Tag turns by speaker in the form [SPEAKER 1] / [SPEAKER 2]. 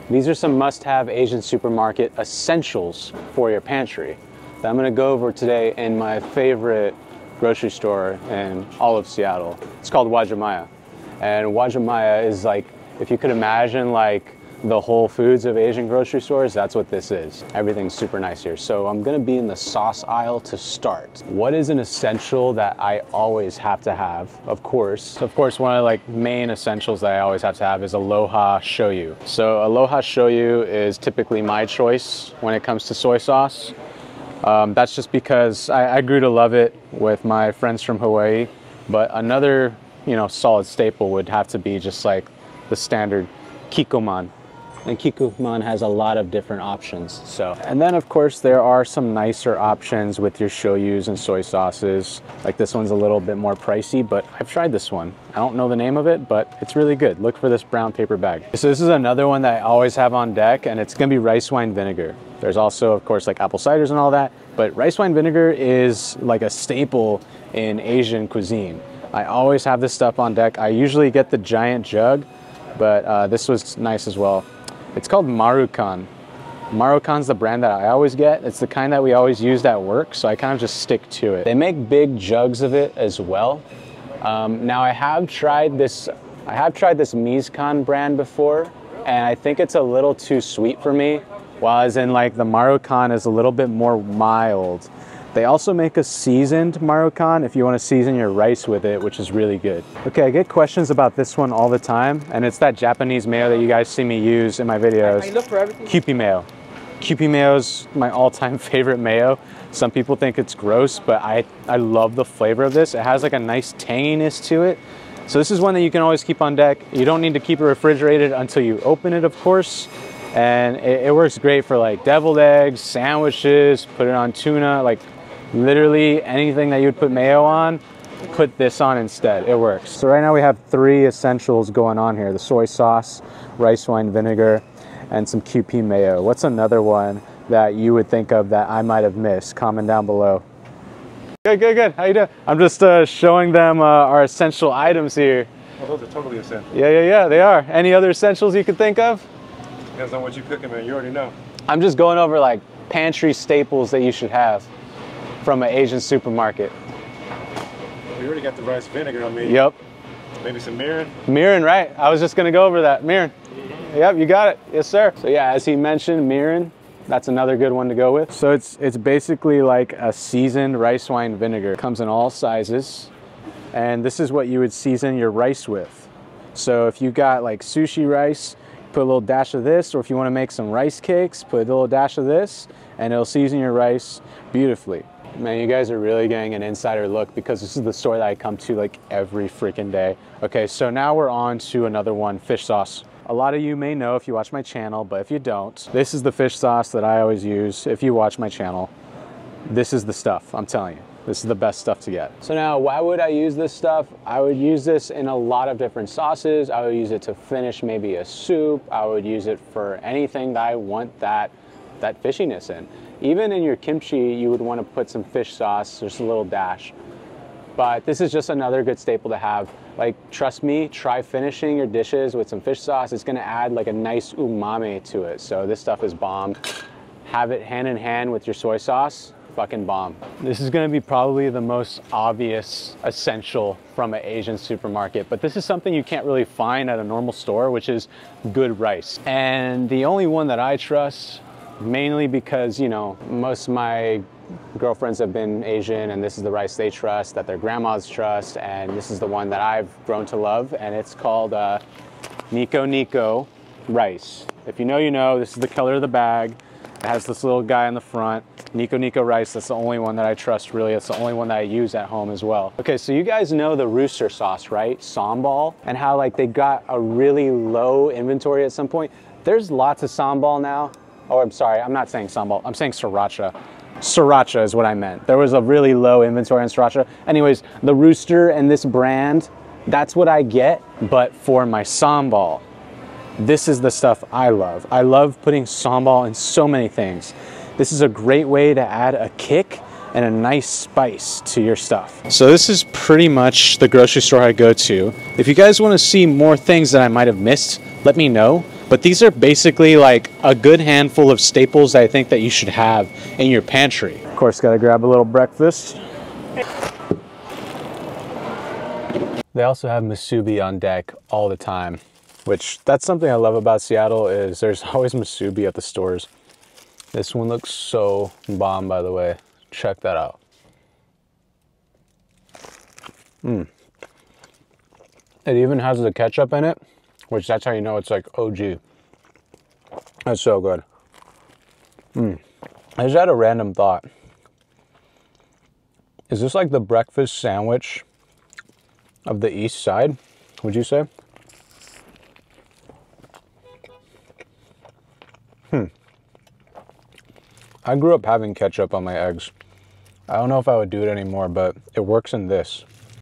[SPEAKER 1] These are some must-have Asian supermarket essentials for your pantry that I'm gonna go over today in my favorite grocery store in all of Seattle. It's called Uwajimaya. And Uwajimaya is like, if you could imagine like the Whole Foods of Asian grocery stores, that's what this is. Everything's super nice here. So I'm gonna be in the sauce aisle to start. What is an essential that I always have to have? Of course, one of the like main essentials that I always have to have is Aloha Shoyu. So Aloha Shoyu is typically my choice when it comes to soy sauce. That's just because I grew to love it with my friends from Hawaii. But another, solid staple would have to be just like the standard Kikkoman. And Kikkoman has a lot of different options. And then of course there are some nicer options with your shoyus and soy sauces. Like this one's a little bit more pricey, but I've tried this one. I don't know the name of it, but it's really good. Look for this brown paper bag. So this is another one that I always have on deck, and it's gonna be rice wine vinegar. There's also, of course, like apple ciders and all that, but rice wine vinegar is like a staple in Asian cuisine. I always have this stuff on deck. I usually get the giant jug, but this was nice as well. It's called Marukan. Marukan's the brand that I always get. It's the kind that we always used at work, so I kind of just stick to it. They make big jugs of it as well. Now I have tried this Mizkan brand before, and I think it's a little too sweet for me, while as in like the Marukan is a little bit more mild. They also make a seasoned Marukan if you want to season your rice with it, which is really good. Okay, I get questions about this one all the time, and it's that Japanese mayo that you guys see me use in my videos.
[SPEAKER 2] I look for everything.
[SPEAKER 1] Kewpie mayo. Kewpie mayo is my all-time favorite mayo. Some people think it's gross, but I love the flavor of this. It has like a nice tanginess to it. So this is one that you can always keep on deck. You don't need to keep it refrigerated until you open it, of course. And it works great for like deviled eggs, sandwiches, put it on tuna, like literally anything that you would put mayo on, put this on instead. It works. So right now we have 3 essentials going on here: the soy sauce, rice wine vinegar, and some Kewpie mayo. What's another one that you would think of that I might have missed? Comment down below. Good. How you doing? I'm just showing them our essential items here.
[SPEAKER 3] Well, those are totally essential.
[SPEAKER 1] Yeah, they are. Any other essentials you could think of?
[SPEAKER 3] Depends on what you're cooking, man. You already know.
[SPEAKER 1] I'm just going over like pantry staples that you should have from an Asian supermarket.
[SPEAKER 3] We already got the rice vinegar on me.
[SPEAKER 1] Yep.
[SPEAKER 3] Maybe some mirin.
[SPEAKER 1] Mirin, right? I was just gonna go over that. Mirin. Yep, you got it. Yes, sir. So yeah, as he mentioned, mirin, that's another good one to go with. So it's basically like a seasoned rice wine vinegar. It comes in all sizes, and this is what you would season your rice with. So if you got like sushi rice, put a little dash of this, or if you want to make some rice cakes, put a little dash of this, and it'll season your rice beautifully. Man, you guys are really getting an insider look because this is the store that I come to like every freaking day. Okay, so now we're on to another one, fish sauce. A lot of you may know if you watch my channel, but if you don't, this is the fish sauce that I always use. If you watch my channel, this is the stuff, I'm telling you. This is the best stuff to get. So now, why would I use this stuff? I would use this in a lot of different sauces. I would use it to finish maybe a soup. I would use it for anything that I want that fishiness in. Even in your kimchi, you would want to put some fish sauce, just a little dash. But this is just another good staple to have. Like, trust me, try finishing your dishes with some fish sauce. It's gonna add like a nice umami to it. So this stuff is bomb. Have it hand in hand with your soy sauce, fucking bomb. This is gonna be probably the most obvious essential from an Asian supermarket, but this is something you can't really find at a normal store, which is good rice. And the only one that I trust, mainly because, most of my girlfriends have been Asian, and this is the rice they trust, that their grandmas trust, and this is the one that I've grown to love, and it's called Nico rice. If you know, you know. This is the color of the bag. It has this little guy on the front. Nico rice, that's the only one that I trust, really. It's the only one that I use at home as well. Okay, so you guys know the rooster sauce, right? Sambal, and how like they got a really low inventory at some point. There's lots of sambal now. Oh, I'm sorry, I'm not saying sambal, I'm saying sriracha. Sriracha is what I meant. There was a really low inventory on sriracha. Anyways, the rooster and this brand, that's what I get, but for my sambal. This is the stuff I love. I love putting sambal in so many things. This is a great way to add a kick and a nice spice to your stuff. So this is pretty much the grocery store I go to. If you guys want to see more things that I might have missed, let me know. But these are basically like a good handful of staples I think that you should have in your pantry. Of course, gotta grab a little breakfast. They also have musubi on deck all the time, which that's something I love about Seattle is there's always musubi at the stores. This one looks so bomb, by the way. Check that out. It even has the ketchup in it, which that's how you know it's like OG. That's so good. I just had a random thought. Is this like the breakfast sandwich of the East Side, would you say? I grew up having ketchup on my eggs. I don't know if I would do it anymore, but it works in this.